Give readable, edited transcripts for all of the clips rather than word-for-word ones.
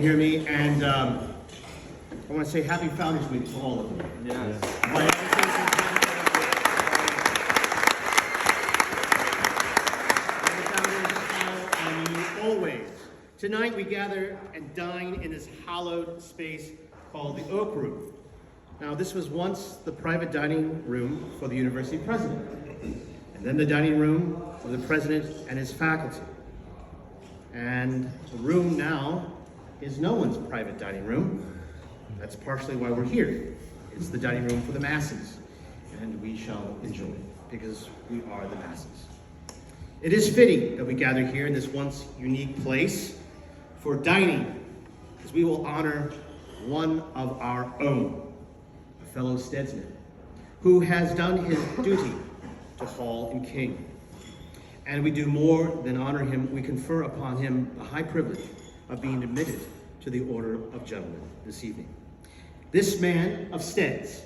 hear me. And I want to say Happy Founders Week to all of you. Yes. Always. Tonight we gather and dine in this hallowed space called the Oak Room. Now this was once the private dining room for the university president, and then the dining room for the president and his faculty. And the room now is no one's private dining room. That's partially why we're here. It's the dining room for the masses, and we shall enjoy it because we are the masses. It is fitting that we gather here in this once unique place for dining, as we will honor one of our own, a fellow Steadsman, who has done his duty to Hall and King. And we do more than honor him, we confer upon him the high privilege of being admitted to the Order of Gentlemen this evening. This man of Steads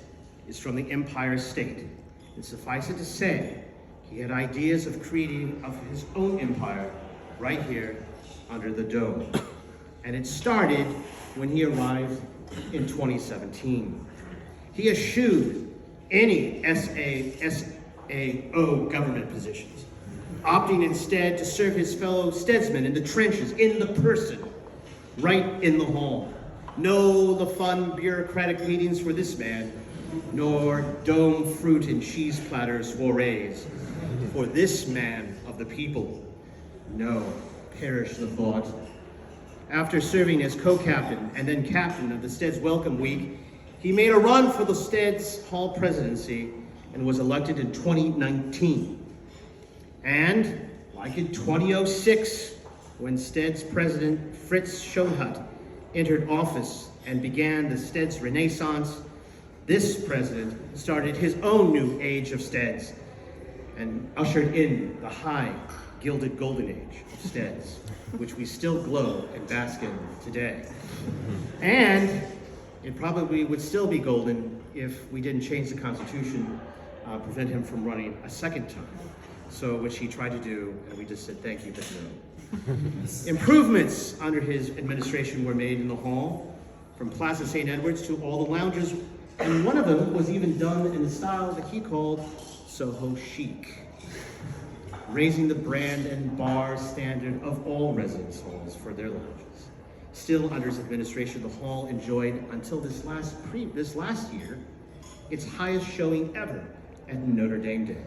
is from the Empire State, and suffice it to say, he had ideas of creating of his own empire right here under the dome. And it started when he arrived in 2017. He eschewed any SAO government positions, opting instead to serve his fellow Steadsmen in the trenches, in the person, right in the hall. No the fun bureaucratic meetings for this man, nor dome fruit and cheese platter soirees. For this man of the people, no, perish the thought. After serving as co-captain and then captain of the Steads Welcome Week, he made a run for the Steads Hall presidency and was elected in 2019. And like in 2006, when Steads President Fritz Schoenhut entered office and began the Steads Renaissance, this president started his own new age of Steads and ushered in the high gilded golden age of Steads, which we still glow and bask in today. And it probably would still be golden if we didn't change the Constitution, prevent him from running a second time. So, which he tried to do, and we just said thank you, but no. Improvements under his administration were made in the hall, from Plaza St. Edwards to all the lounges, and one of them was even done in the style that he called Soho chic, raising the brand and bar standard of all residence halls for their lounges. Still under his administration, the hall enjoyed, until this last year, its highest showing ever at Notre Dame Day,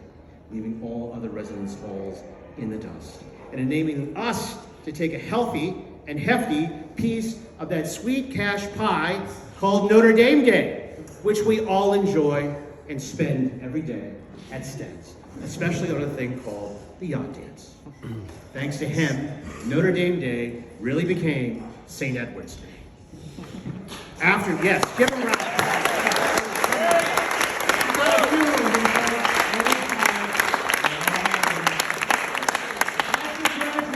leaving all other residence halls in the dust, and enabling us to take a healthy and hefty piece of that sweet cash pie called Notre Dame Day, which we all enjoy and spend every day at Steads, especially on a thing called the yacht dance. Thanks to him, Notre Dame Day really became St. Edward's Day. After, yes, give him a round of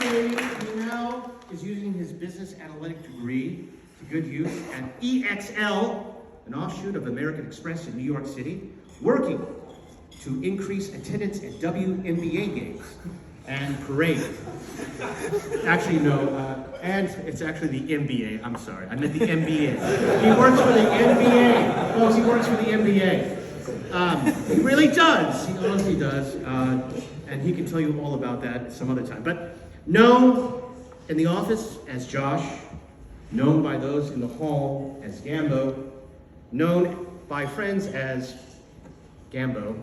he now is using his business analytic degree to good use at EXL, an offshoot of American Express in New York City, working to increase attendance at WNBA games and parades. Actually, no, and it's actually the NBA. I'm sorry, I meant the NBA. He works for the NBA. Folks, he works for the NBA. He really does. He honestly does. And he can tell you all about that some other time. But known in the office as Josh, known by those in the hall as Gambo, known by friends as Gambo,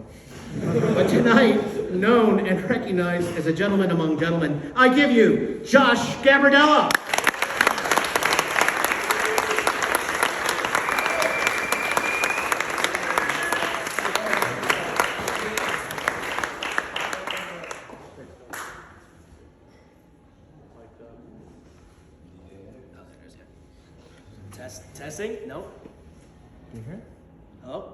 but tonight known and recognized as a gentleman among gentlemen, I give you Josh Gabardella. Testing? No? Can you hear? Hello?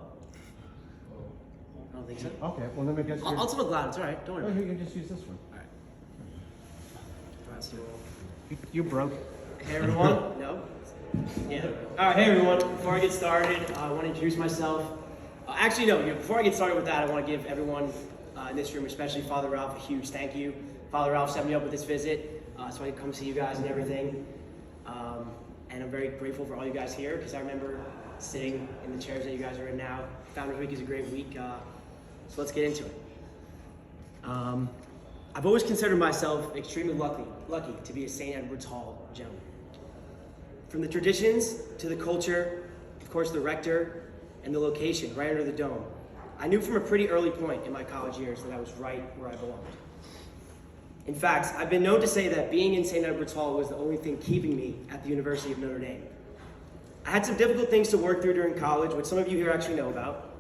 I don't think so. Okay, well let me guess. I'll speak loud, it's alright, don't worry. Oh, you can just use this one. Alright. You broke. Hey everyone. No? Yeah. Alright, hey everyone. Before I get started, I want to introduce myself. Actually, no, before I get started with that, I want to give everyone in this room, especially Father Ralph, a huge thank you. Father Ralph set me up with this visit, so I can come see you guys and everything. and I'm very grateful for all you guys here because I remember sitting in the chairs that you guys are in now. Founders Week is a great week, so let's get into it. I've always considered myself extremely lucky to be a St. Edward's Hall gentleman. From the traditions to the culture, of course the rector, and the location right under the dome, I knew from a pretty early point in my college years that I was right where I belonged. In fact, I've been known to say that being in St. Edward's Hall was the only thing keeping me at the University of Notre Dame. I had some difficult things to work through during college, which some of you here actually know about,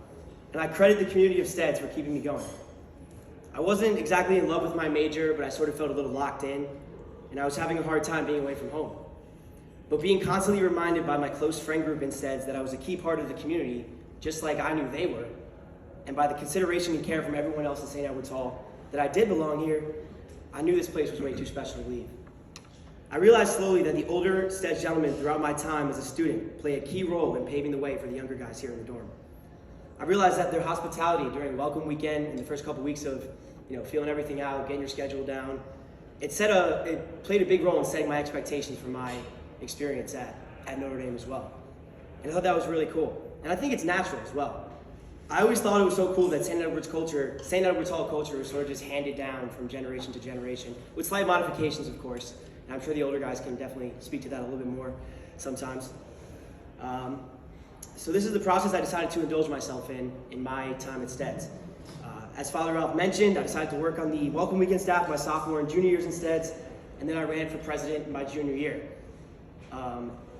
and I credit the community of Steads for keeping me going. I wasn't exactly in love with my major, but I sort of felt a little locked in, and I was having a hard time being away from home. But being constantly reminded by my close friend group in Steads that I was a key part of the community, just like I knew they were, and by the consideration and care from everyone else at St. Edward's Hall that I did belong here, I knew this place was way too special to leave. I realized slowly that the older Steads gentlemen throughout my time as a student play a key role in paving the way for the younger guys here in the dorm. I realized that their hospitality during welcome weekend and the first couple weeks of feeling everything out, getting your schedule down, it played a big role in setting my expectations for my experience at Notre Dame as well. And I thought that was really cool. And I think it's natural as well. I always thought it was so cool that St. Edward's Hall culture was sort of just handed down from generation to generation, with slight modifications, of course. And I'm sure the older guys can definitely speak to that a little bit more sometimes. So this is the process I decided to indulge myself in my time at Steads. As Father Ralph mentioned, I decided to work on the welcome weekend staff my sophomore and junior years in Steads, and then I ran for president in my junior year.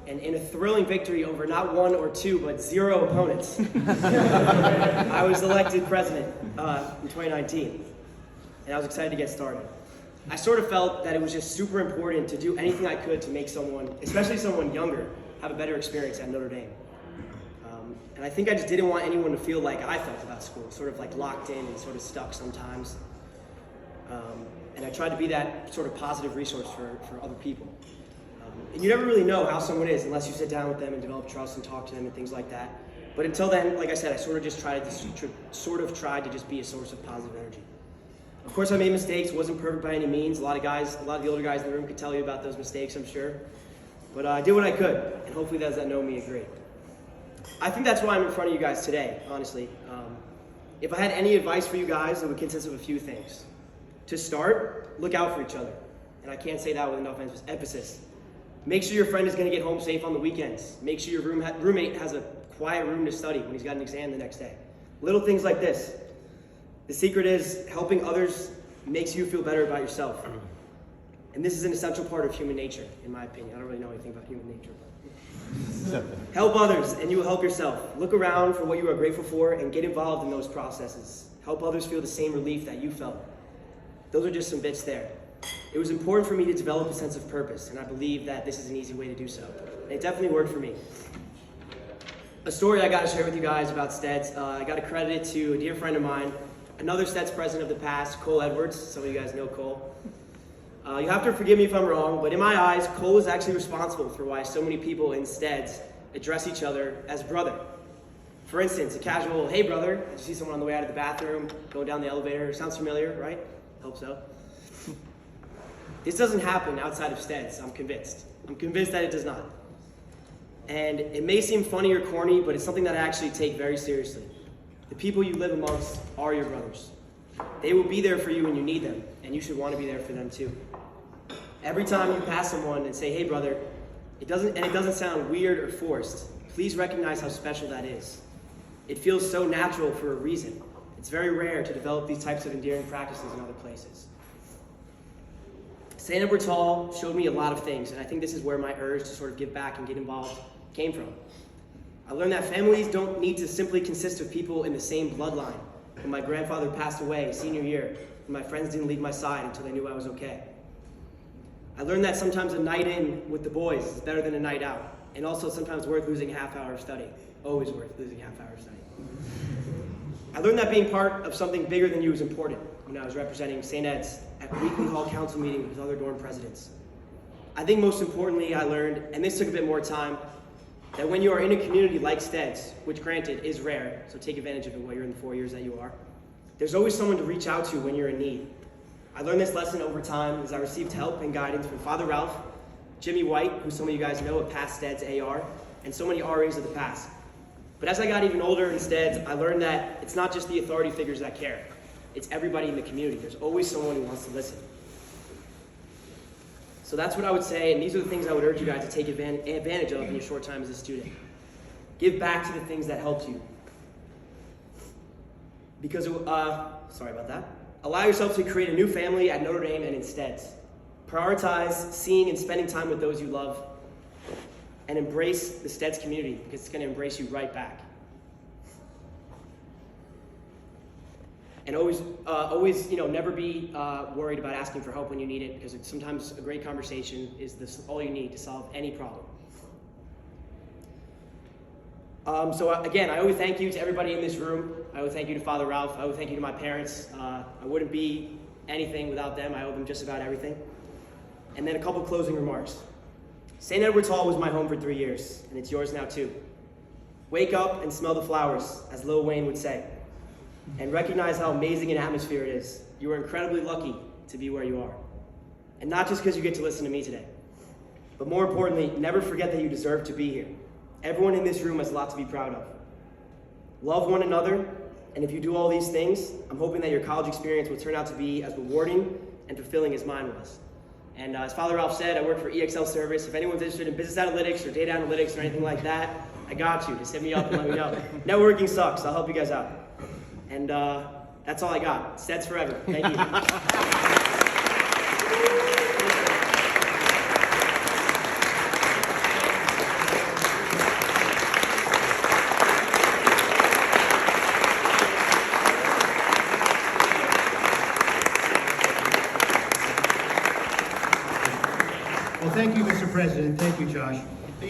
And in a thrilling victory over not one or two, but 0 opponents, I was elected president in 2019, and I was excited to get started. I sort of felt that it was just super important to do anything I could to make someone, especially someone younger, have a better experience at Notre Dame. And I think I just didn't want anyone to feel like I felt about school, sort of like locked in and sort of stuck sometimes. And I tried to be that sort of positive resource for other people. And you never really know how someone is unless you sit down with them and develop trust and talk to them and things like that. But until then, like I said, I sort of tried to just be a source of positive energy. Of course, I made mistakes. Wasn't perfect by any means. A lot of the older guys in the room could tell you about those mistakes, I'm sure. But I did what I could, and hopefully those that know me agree. I think that's why I'm in front of you guys today, honestly. If I had any advice for you guys, it would consist of a few things. To start, look out for each other. And I can't say that with enough emphasis. Make sure your friend is going to get home safe on the weekends. Make sure your roommate has a quiet room to study when he's got an exam the next day. Little things like this. The secret is helping others makes you feel better about yourself. And this is an essential part of human nature, in my opinion. I don't really know anything about human nature. But help others and you will help yourself. Look around for what you are grateful for and get involved in those processes. Help others feel the same relief that you felt. Those are just some bits there. It was important for me to develop a sense of purpose, and I believe that this is an easy way to do so. And it definitely worked for me. A story I got to share with you guys about Steads, I got to credit it to a dear friend of mine, another Steads president of the past, Cole Edwards. Some of you guys know Cole. You have to forgive me if I'm wrong, but in my eyes, Cole is actually responsible for why so many people in Steads address each other as brother. For instance, a casual, "Hey brother," did you see someone on the way out of the bathroom, going down the elevator? Sounds familiar, right? Hope so. This doesn't happen outside of Steads, I'm convinced. I'm convinced that it does not. And it may seem funny or corny, but it's something that I actually take very seriously. The people you live amongst are your brothers. They will be there for you when you need them, and you should want to be there for them too. Every time you pass someone and say, "Hey brother," it doesn't sound weird or forced, please recognize how special that is. It feels so natural for a reason. It's very rare to develop these types of endearing practices in other places. St. Edward's Hall showed me a lot of things, and I think this is where my urge to sort of give back and get involved came from. I learned that families don't need to simply consist of people in the same bloodline. When my grandfather passed away senior year, and my friends didn't leave my side until they knew I was okay. I learned that sometimes a night in with the boys is better than a night out, and also sometimes worth losing a half hour of study. Always worth losing a half hour of study. I learned that being part of something bigger than you is important when I was representing St. Ed's at a weekly hall council meeting with other dorm presidents. I think most importantly I learned, and this took a bit more time, that when you are in a community like Steads, which granted is rare, so take advantage of it while you're in the 4 years that you are, there's always someone to reach out to when you're in need. I learned this lesson over time as I received help and guidance from Father Ralph, Jimmy White, who some of you guys know, a past Steads AR, and so many RAs of the past. But as I got even older in Steads, I learned that it's not just the authority figures that care. It's everybody in the community. There's always someone who wants to listen. So that's what I would say, and these are the things I would urge you guys to take advantage of in your short time as a student. Give back to the things that helped you. Because, sorry about that. Allow yourself to create a new family at Notre Dame and in Steads. Prioritize seeing and spending time with those you love, and embrace the Steads community because it's going to embrace you right back. And always, never be worried about asking for help when you need it, because sometimes a great conversation is all you need to solve any problem. Again, I owe thank you to everybody in this room. I owe thank you to Father Ralph. I owe thank you to my parents. I wouldn't be anything without them. I owe them just about everything. And then a couple closing remarks. St. Edward's Hall was my home for 3 years, and it's yours now too. Wake up and smell the flowers, as Lil Wayne would say, and recognize how amazing an atmosphere it is. You are incredibly lucky to be where you are. And not just because you get to listen to me today, but more importantly, never forget that you deserve to be here. Everyone in this room has a lot to be proud of. Love one another, and if you do all these things, I'm hoping that your college experience will turn out to be as rewarding and fulfilling as mine was. And as Father Ralph said, I work for EXL Service. If anyone's interested in business analytics or data analytics or anything like that, I got you. Just hit me up and let me know. Networking sucks. I'll help you guys out. And that's all I got. Steads forever. Thank you. Well, thank you, Mr. President. Thank you, Josh.